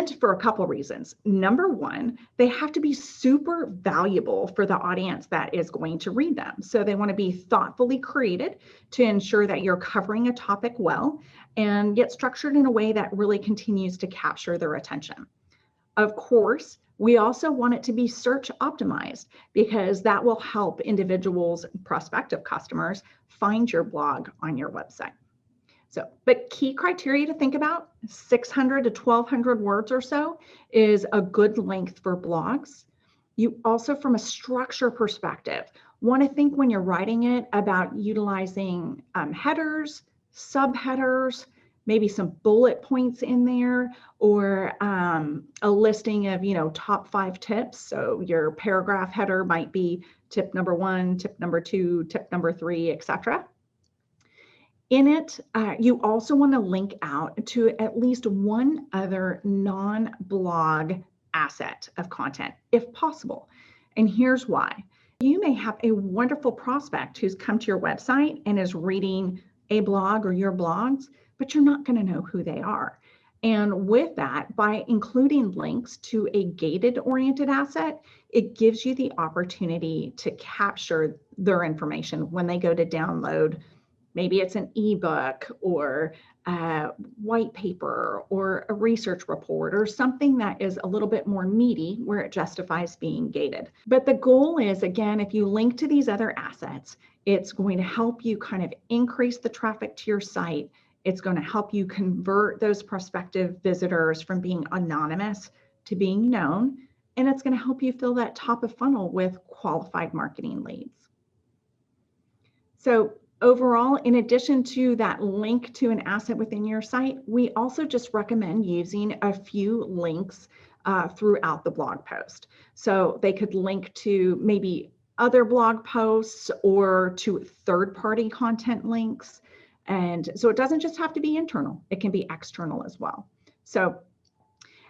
And for a couple reasons. Number one, they have to be super valuable for the audience that is going to read them. So they want to be thoughtfully created to ensure that you're covering a topic well and yet structured in a way that really continues to capture their attention. Of course, we also want it to be search optimized because that will help individuals, prospective customers, find your blog on your website. So, but key criteria to think about, 600 to 1200 words or so is a good length for blogs. You also, from a structure perspective, want to think when you're writing it about utilizing headers, subheaders, maybe some bullet points in there, or a listing of, top 5 tips. So your paragraph header might be tip number 1, tip number 2, tip number 3, etc. In it, you also want to link out to at least one other non-blog asset of content, if possible. And here's why. You may have a wonderful prospect who's come to your website and is reading a blog or your blogs, but you're not going to know who they are. And with that, by including links to a gated oriented asset, it gives you the opportunity to capture their information when they go to download. Maybe it's an ebook or a white paper or a research report or something that is a little bit more meaty where it justifies being gated. But the goal is, again, if you link to these other assets, it's going to help you kind of increase the traffic to your site. It's going to help you convert those prospective visitors from being anonymous to being known. And it's going to help you fill that top of funnel with qualified marketing leads. So overall, in addition to that link to an asset within your site, we also just recommend using a few links throughout the blog post. So they could link to maybe other blog posts or to third-party content links. And so it doesn't just have to be internal, it can be external as well. So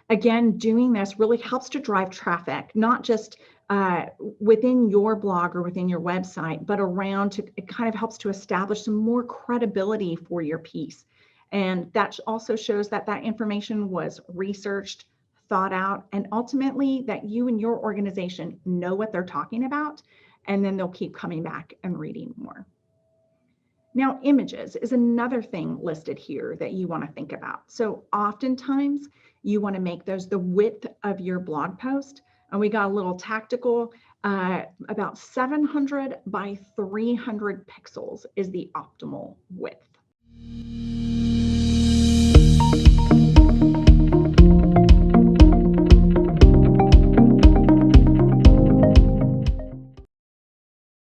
again, doing this really helps to drive traffic, not just within your blog or within your website, but around it kind of helps to establish some more credibility for your piece. And that also shows that that information was researched, thought out, and ultimately that you and your organization know what they're talking about, and then they'll keep coming back and reading more. Now, images is another thing listed here that you want to think about. So oftentimes you want to make those the width of your blog post. And we got a little tactical, about 700 by 300 pixels is the optimal width.